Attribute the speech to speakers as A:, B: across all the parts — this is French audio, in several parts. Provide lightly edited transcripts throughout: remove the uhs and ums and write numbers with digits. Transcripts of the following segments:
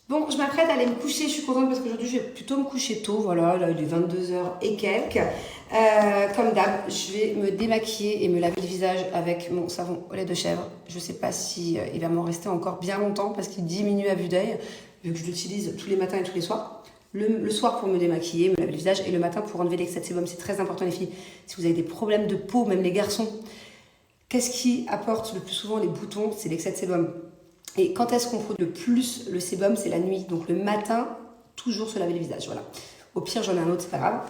A: Bon, je m'apprête à aller me coucher, je suis contente parce qu'aujourd'hui je vais plutôt me coucher tôt, voilà, là il est 22 h et quelques. Comme d'hab, je vais me démaquiller et me laver le visage avec mon savon au lait de chèvre. Je sais pas si il va m'en rester encore bien longtemps parce qu'il diminue à vue d'œil, vu que je l'utilise tous les matins et tous les soirs. Le soir pour me démaquiller, me laver le visage et le matin pour enlever l'excès de sébum. C'est très important les filles. Si vous avez des problèmes de peau, même les garçons, qu'est-ce qui apporte le plus souvent les boutons? C'est l'excès de sébum. Et quand est-ce qu'on produit le plus le sébum? C'est la nuit. Donc le matin, toujours se laver le visage. Voilà. Au pire, j'en ai un autre, c'est pas grave.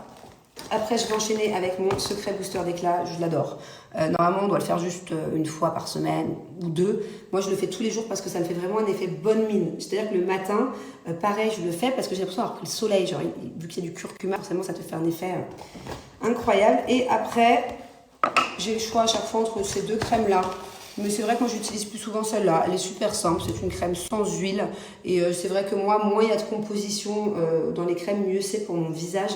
A: Après, je vais enchaîner avec mon secret booster d'éclat. Je l'adore. Normalement, on doit le faire juste une fois par semaine ou deux. Moi, je le fais tous les jours parce que ça me fait vraiment un effet bonne mine. C'est-à-dire que le matin, pareil, je le fais parce que j'ai l'impression d'avoir pris le soleil. Genre, vu qu'il y a du curcuma, forcément, ça te fait un effet incroyable. Et après, j'ai le choix à chaque fois entre ces deux crèmes-là. Mais c'est vrai que moi j'utilise plus souvent celle-là. Elle est super simple, c'est une crème sans huile. Et c'est vrai que moi, moins il y a de composition dans les crèmes, mieux c'est pour mon visage.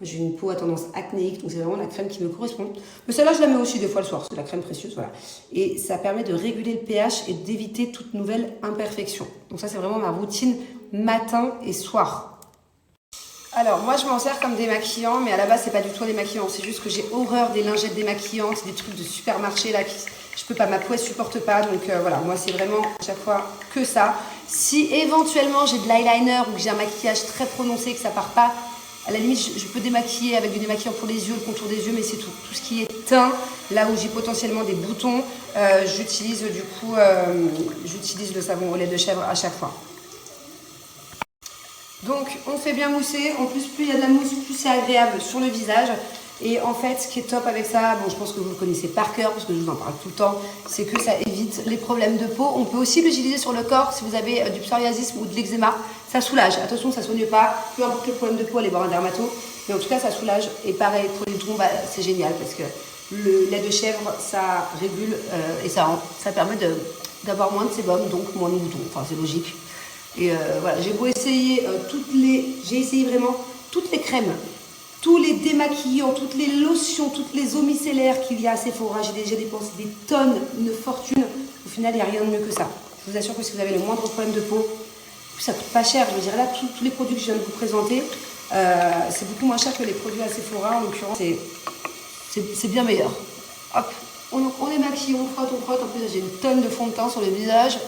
A: J'ai une peau à tendance acnéique, donc c'est vraiment la crème qui me correspond. Mais celle-là, je la mets aussi des fois le soir, c'est la crème précieuse, voilà. Et ça permet de réguler le pH et d'éviter toute nouvelle imperfection. Donc ça, c'est vraiment ma routine matin et soir. Alors, moi, je m'en sers comme démaquillant, mais à la base, c'est pas du tout un démaquillant. C'est juste que j'ai horreur des lingettes démaquillantes, des trucs de supermarché, là, je peux pas, ma peau, elle supporte pas. Donc, voilà, moi, c'est vraiment à chaque fois que ça. Si éventuellement j'ai de l'eyeliner ou que j'ai un maquillage très prononcé, que ça part pas, à la limite, je peux démaquiller avec du démaquillant pour les yeux, le contour des yeux, mais c'est tout. Tout ce qui est teint, là où j'ai potentiellement des boutons, j'utilise j'utilise le savon au lait de chèvre à chaque fois. Donc on fait bien mousser, en plus plus il y a de la mousse, plus c'est agréable sur le visage. Et en fait ce qui est top avec ça, bon je pense que vous le connaissez par cœur parce que je vous en parle tout le temps, c'est que ça évite les problèmes de peau. On peut aussi l'utiliser sur le corps si vous avez du psoriasis ou de l'eczéma, ça soulage. Attention, ça ne soigne pas, peu importe le problème de peau, allez voir un dermato. Mais en tout cas ça soulage. Et pareil pour les boutons, c'est génial parce que le lait de chèvre ça régule et ça permet d'avoir moins de sébum, donc moins de boutons. Enfin c'est logique. Et voilà, j'ai beau essayer j'ai essayé vraiment toutes les crèmes, tous les démaquillants, toutes les lotions, toutes les eaux micellaires qu'il y a à Sephora. J'ai déjà dépensé des tonnes, une fortune. Au final, il n'y a rien de mieux que ça. Je vous assure que si vous avez le moindre problème de peau, ça coûte pas cher. Je veux dire, là, tous les produits que je viens de vous présenter, c'est beaucoup moins cher que les produits à Sephora. En l'occurrence, c'est bien meilleur. Hop, on les maquille, on frotte, on frotte. En plus, j'ai une tonne de fond de teint sur le visage.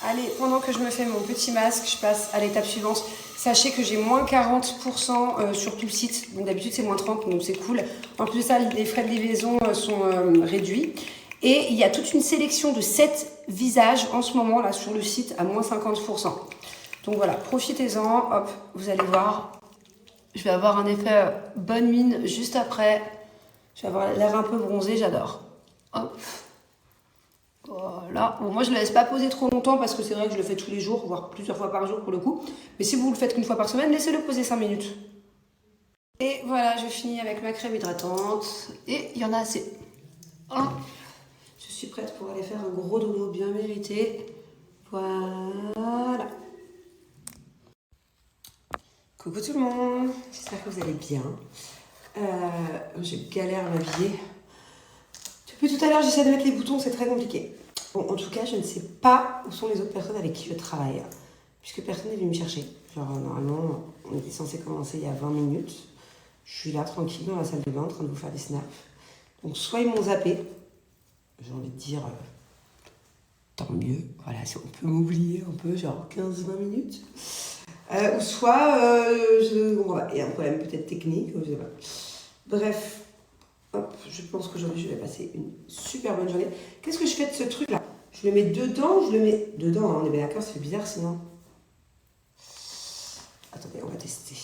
A: Allez, pendant que je me fais mon petit masque, je passe à l'étape suivante. Sachez que j'ai moins 40% sur tout le site. Donc d'habitude c'est moins 30, donc c'est cool. En plus de ça, les frais de livraison sont réduits. Et il y a toute une sélection de 7 visages en ce moment là sur le site à moins 50%. Donc voilà, profitez-en. Hop, vous allez voir. Je vais avoir un effet bonne mine juste après. Je vais avoir l'air un peu bronzé, j'adore. Hop. Voilà. Bon, moi, je ne le laisse pas poser trop longtemps parce que c'est vrai que je le fais tous les jours, voire plusieurs fois par jour pour le coup. Mais si vous le faites qu'une fois par semaine, laissez-le poser 5 minutes. Et voilà, je finis avec ma crème hydratante. Et il y en a assez. Hein, je suis prête pour aller faire un gros dodo bien mérité. Voilà. Coucou tout le monde. J'espère que vous allez bien. Je galère à m'habiller. Depuis tout à l'heure, j'essaie de mettre les boutons, c'est très compliqué. Bon, en tout cas, je ne sais pas où sont les autres personnes avec qui je travaille, puisque personne n'est venu me chercher. Genre, normalement, on était censé commencer il y a 20 minutes. Je suis là, tranquille, dans la salle de bain, en train de vous faire des snaps. Donc, soit ils m'ont zappé, j'ai envie de dire, tant mieux. Voilà, si on peut m'oublier un peu, genre 15-20 minutes. Ou soit, il y a un problème peut-être technique, je sais pas. Bref. Hop, je pense qu'aujourd'hui je vais passer une super bonne journée. Qu'est-ce que je fais de ce truc là? Je le mets dedans ou je le mets dedans, hein, on est bien d'accord, c'est bizarre sinon. Attendez, on va tester.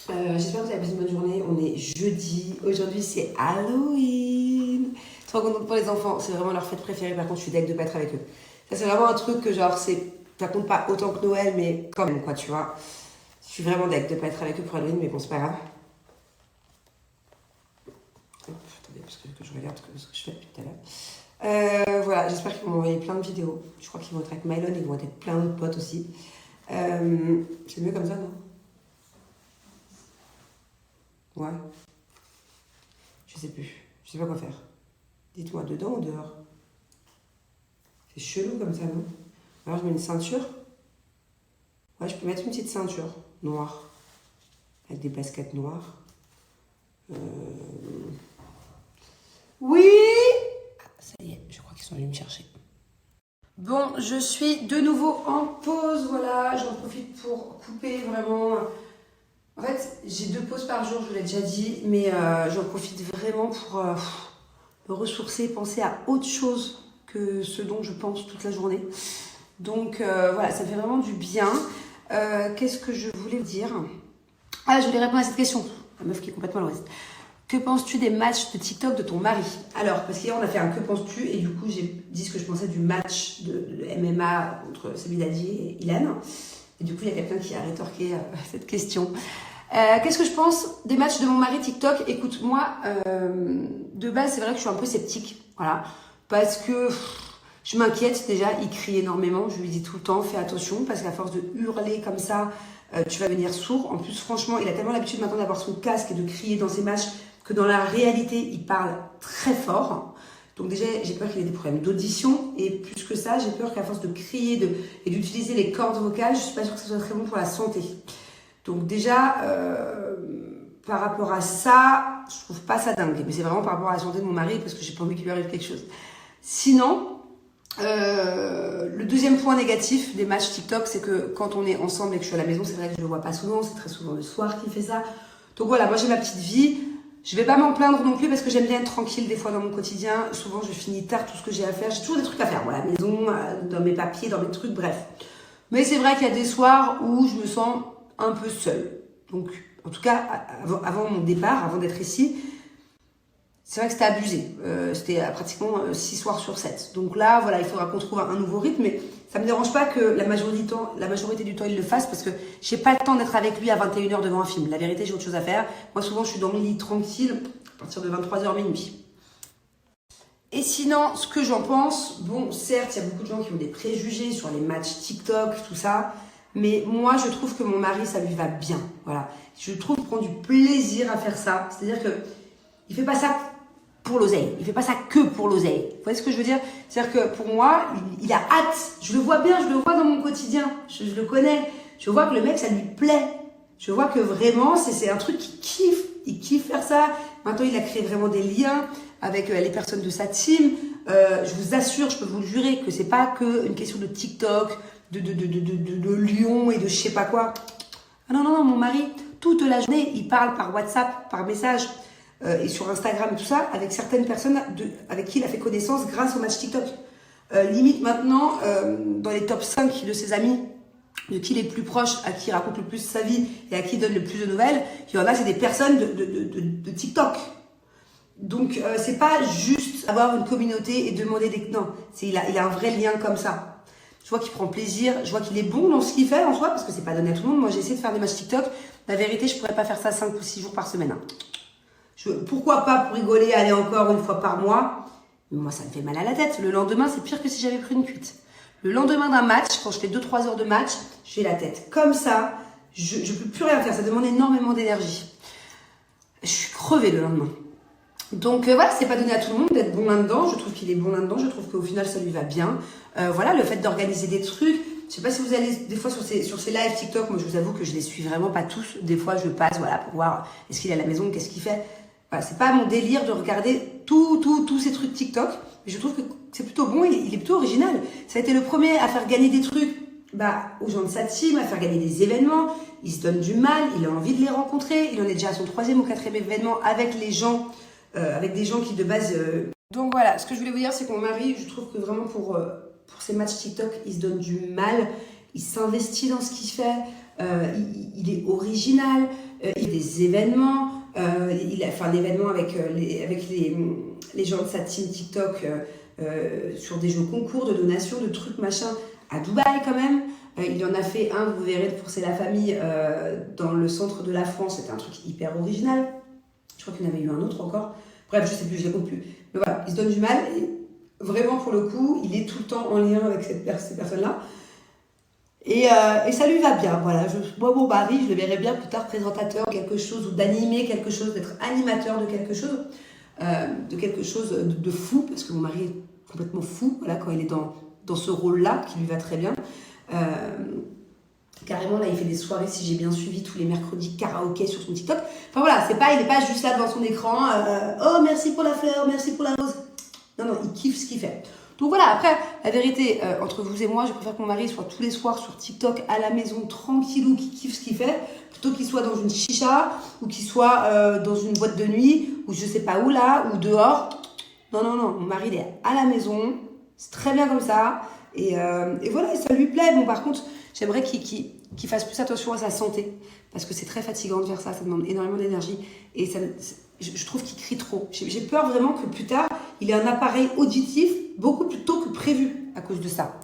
A: J'espère que vous avez passé une bonne journée. On est jeudi. Aujourd'hui c'est Halloween. Trop contente pour les enfants. C'est vraiment leur fête préférée. Par contre, je suis deg de pas être avec eux. Ça, c'est vraiment un truc que genre, ça compte pas autant que Noël, mais quand même, quoi, tu vois. Je suis vraiment deg de pas être avec eux pour Halloween, mais bon, c'est pas grave. Attendez, parce que je regarde ce que je fais depuis tout à l'heure. Voilà, j'espère qu'ils vont m'envoyer plein de vidéos. Je crois qu'ils vont être avec Mylon, ils vont être avec plein d'autres potes aussi. C'est mieux comme ça, non? Ouais. Je sais plus. Je sais pas quoi faire. Dites-moi, dedans ou dehors? C'est chelou comme ça, non? Alors je mets une ceinture. Ouais, je peux mettre une petite ceinture noire. Avec des baskets noires. Oui! Ah, ça y est, je crois qu'ils sont venus me chercher. Bon, je suis de nouveau en pause, voilà. J'en profite pour couper vraiment. En fait, j'ai 2 pauses par jour, je vous l'ai déjà dit. Mais j'en profite vraiment pour me ressourcer, penser à autre chose que ce dont je pense toute la journée. Donc voilà, ça fait vraiment du bien. Qu'est-ce que je voulais vous dire? Ah, je voulais répondre à cette question. La meuf qui est complètement à l'ouest. Que penses-tu des matchs de TikTok de ton mari? Alors, parce qu'hier on a fait un que penses-tu et du coup j'ai dit ce que je pensais du match de MMA entre Sabine Dadi et Ilan. Et du coup il y a quelqu'un qui a rétorqué cette question. Qu'est-ce que je pense des matchs de mon mari TikTok? Écoute, moi, de base c'est vrai que je suis un peu sceptique. Voilà. Parce que je m'inquiète déjà, il crie énormément. Je lui dis tout le temps, fais attention parce qu'à force de hurler comme ça, tu vas venir sourd. En plus, franchement, il a tellement l'habitude maintenant d'avoir son casque et de crier dans ses matchs que dans la réalité, il parle très fort. Donc déjà, j'ai peur qu'il ait des problèmes d'audition. Et plus que ça, j'ai peur qu'à force de crier et d'utiliser les cordes vocales, je suis pas sûre que ce soit très bon pour la santé. Donc déjà, par rapport à ça, je trouve pas ça dingue. Mais c'est vraiment par rapport à la santé de mon mari parce que j'ai pas envie qu'il lui arrive quelque chose. Sinon, le deuxième point négatif des matchs TikTok, c'est que quand on est ensemble et que je suis à la maison, c'est vrai que je le vois pas souvent. C'est très souvent le soir qu'il fait ça. Donc voilà, moi j'ai ma petite vie. Je vais pas m'en plaindre non plus parce que j'aime bien être tranquille des fois dans mon quotidien. Souvent, je finis tard tout ce que j'ai à faire. J'ai toujours des trucs à faire. Voilà, à la maison, dans mes papiers, dans mes trucs, bref. Mais c'est vrai qu'il y a des soirs où je me sens un peu seule. Donc, en tout cas, avant mon départ, avant d'être ici, c'est vrai que c'était abusé. C'était pratiquement 6 soirs sur 7. Donc là, voilà, il faudra qu'on trouve un nouveau rythme. Mais ça me dérange pas que la majorité du temps, il le fasse parce que j'ai pas le temps d'être avec lui à 21h devant un film. La vérité, j'ai autre chose à faire. Moi, souvent, je suis dans mon lit tranquille à partir de 23h minuit. Et sinon, ce que j'en pense, bon, certes, il y a beaucoup de gens qui ont des préjugés sur les matchs TikTok, tout ça. Mais moi, je trouve que mon mari, ça lui va bien. Voilà. Je trouve qu'il prend du plaisir à faire ça. C'est-à-dire que il fait pas ça pour l'oseille. Il fait pas ça que pour l'oseille. Vous voyez ce que je veux dire? C'est-à-dire que pour moi, il a hâte. Je le vois bien, je le vois dans mon quotidien. Je le connais. Je vois que le mec, ça lui plaît. Je vois que vraiment, c'est un truc qu'il kiffe. Il kiffe faire ça. Maintenant, il a créé vraiment des liens avec les personnes de sa team. Je vous assure, je peux vous le jurer que c'est pas que une question de TikTok, de Lyon et de je sais pas quoi. Ah non, non, non, mon mari, toute la journée, il parle par WhatsApp, par message et sur Instagram et tout ça avec certaines personnes avec qui il a fait connaissance grâce au match TikTok. Limite maintenant, dans les top 5 de ses amis, de qui il est le plus proche, à qui il raconte le plus sa vie et à qui il donne le plus de nouvelles, il y en a, c'est des personnes de TikTok. Donc, c'est pas juste avoir une communauté et demander des... Non, il a un vrai lien comme ça. Je vois qu'il prend plaisir, je vois qu'il est bon dans ce qu'il fait en soi, parce que c'est pas donné à tout le monde. Moi, j'ai essayé de faire des matchs TikTok. La vérité, je pourrais pas faire ça 5 ou 6 jours par semaine. Pourquoi pas pour rigoler, aller encore une fois par mois. Mais moi, ça me fait mal à la tête. Le lendemain, c'est pire que si j'avais pris une cuite. Le lendemain d'un match, quand je fais 2-3 heures de match, j'ai la tête comme ça. Je peux plus rien faire. Ça demande énormément d'énergie. Je suis crevée le lendemain. Donc voilà, c'est pas donné à tout le monde d'être bon là-dedans. Je trouve qu'il est bon là-dedans. Je trouve qu'au final, ça lui va bien. Voilà, le fait d'organiser des trucs. Je sais pas si vous allez des fois sur ces lives TikTok. Moi, je vous avoue que je les suis vraiment pas tous. Des fois, je passe, voilà, pour voir est-ce qu'il est à la maison, qu'est-ce qu'il fait. Voilà, c'est pas mon délire de regarder tous ces trucs TikTok. Mais je trouve que c'est plutôt bon. Il est plutôt original. Ça a été le premier à faire gagner des trucs, aux gens de sa team, à faire gagner des événements. Il se donne du mal. Il a envie de les rencontrer. Il en est déjà à son 3e ou 4e événement avec les gens. Avec des gens qui de base... Donc voilà, ce que je voulais vous dire, c'est que mon mari, je trouve que vraiment pour ces matchs TikTok, il se donne du mal, il s'investit dans ce qu'il fait, il est original, il y a des événements, il a fait un événement avec les gens de sa team TikTok sur des jeux concours, de donations, de trucs machin, à Dubaï quand même. Il en a fait un, vous verrez, pour C'est la famille, dans le centre de la France, c'était un truc hyper original. Je crois qu'il y en avait eu un autre encore. Bref, je sais plus, je les compte plus. Mais voilà, il se donne du mal. Et vraiment, pour le coup, il est tout le temps en lien avec ces personnes-là. Et ça lui va bien. Voilà, moi, mon mari, je le verrais bien plus tard présentateur de quelque chose, ou d'animer quelque chose, d'être animateur de quelque chose de fou, parce que mon mari est complètement fou. Voilà, quand il est dans ce rôle-là, qui lui va très bien. Carrément, là, il fait des soirées, si j'ai bien suivi, tous les mercredis karaoké sur son TikTok. Enfin voilà, il n'est pas juste là devant son écran. Oh, merci pour la fleur, merci pour la rose. Non, non, il kiffe ce qu'il fait. Donc voilà, après, la vérité, entre vous et moi, je préfère que mon mari soit tous les soirs sur TikTok à la maison, tranquillou, qui kiffe ce qu'il fait, plutôt qu'il soit dans une chicha, ou qu'il soit dans une boîte de nuit, ou je sais pas où là, ou dehors. Non, non, non, mon mari, il est à la maison, c'est très bien comme ça, et voilà, et ça lui plaît. Bon, par contre, j'aimerais qu'il fasse plus attention à sa santé, parce que c'est très fatigant de faire ça, ça demande énormément d'énergie, et je trouve qu'il crie trop. J'ai peur vraiment que plus tard, il ait un appareil auditif beaucoup plus tôt que prévu à cause de ça.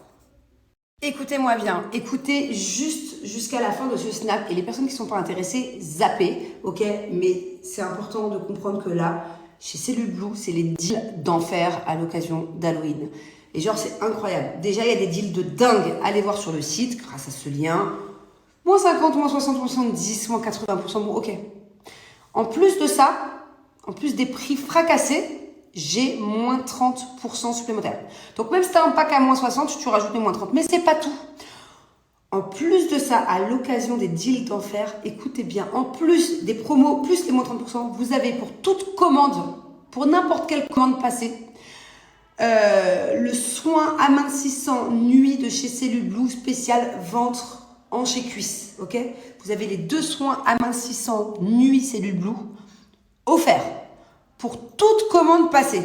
A: Écoutez-moi bien, écoutez juste jusqu'à la fin de ce snap, et les personnes qui ne sont pas intéressées, zappez, ok? Mais c'est important de comprendre que là, chez Cellule Blue, c'est les deals d'enfer à l'occasion d'Halloween. Et genre, c'est incroyable. Déjà, il y a des deals de dingue. Allez voir sur le site, grâce à ce lien. Moins 50, moins 60, moins 70, moins 80%. Bon, ok. En plus de ça, en plus des prix fracassés, j'ai moins 30% supplémentaires. Donc, même si tu as un pack à moins 60, tu rajoutes les moins 30. Mais c'est pas tout. En plus de ça, à l'occasion des deals d'enfer, écoutez bien, en plus des promos, plus les moins 30%, vous avez pour toute commande, pour n'importe quelle commande passée, le soin amincissant nuit de chez Cellule Blue spécial ventre, hanche et cuisse. Ok, vous avez les 2 soins amincissants nuit Cellule Blue offerts pour toute commande passée.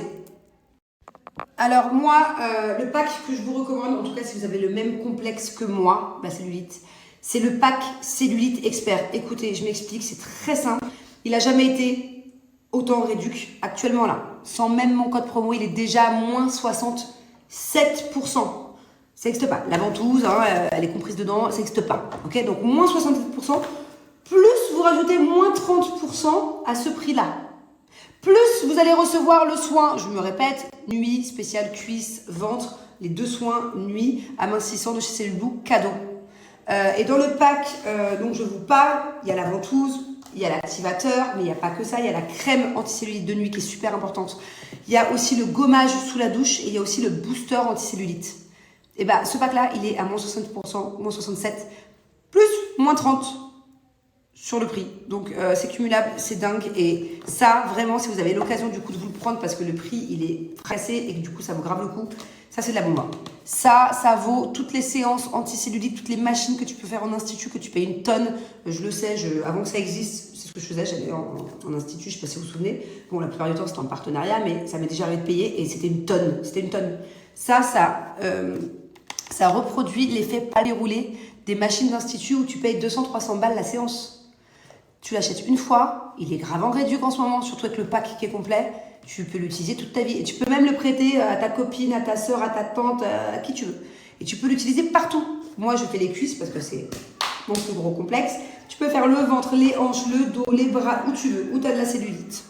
A: Alors moi, le pack que je vous recommande, en tout cas si vous avez le même complexe que moi, la cellulite, c'est le pack Cellulite Expert. Écoutez, je m'explique, c'est très simple. Il n'a jamais été autant réduc. Actuellement là, sans même mon code promo, il est déjà à moins 67%. Ça n'existe pas. La ventouse, hein, elle est comprise dedans, ça n'existe pas. Ok, donc moins 67%, plus vous rajoutez moins 30% à ce prix-là. Plus vous allez recevoir le soin, je me répète, nuit, spécial cuisse, ventre, les 2 soins nuit amincissants de chez Cellule Blue, cadeau. Et dans le pack dont je vous parle, il y a la ventouse, il y a l'activateur, mais il n'y a pas que ça, il y a la crème anticellulite de nuit qui est super importante. Il y a aussi le gommage sous la douche et il y a aussi le booster anticellulite. Et bah ce pack-là, il est à moins 60%, moins 67%, plus moins 30% sur le prix. Donc c'est cumulable, c'est dingue. Et ça, vraiment, si vous avez l'occasion du coup de vous le prendre parce que le prix, il est pressé et que du coup, ça vaut grave le coup, ça c'est de la bombe. Ça vaut toutes les séances anticellulite, toutes les machines que tu peux faire en institut, que tu payes une tonne. Je le sais, avant que ça existe, c'est ce que je faisais, j'allais en institut, je sais pas si vous vous souvenez. Bon, la plupart du temps, c'était en partenariat, mais ça m'est déjà arrivé de payer et c'était une tonne. C'était une tonne. Ça reproduit l'effet palais roulé des machines d'institut où tu payes 200-300 balles la séance. Tu l'achètes une fois, il est grave en réduc en ce moment, surtout avec le pack qui est complet. Tu peux l'utiliser toute ta vie. Et tu peux même le prêter à ta copine, à ta soeur, à ta tante, à qui tu veux. Et tu peux l'utiliser partout. Moi, je fais les cuisses parce que c'est mon plus gros complexe. Tu peux faire le ventre, les hanches, le dos, les bras, où tu veux, où tu as de la cellulite.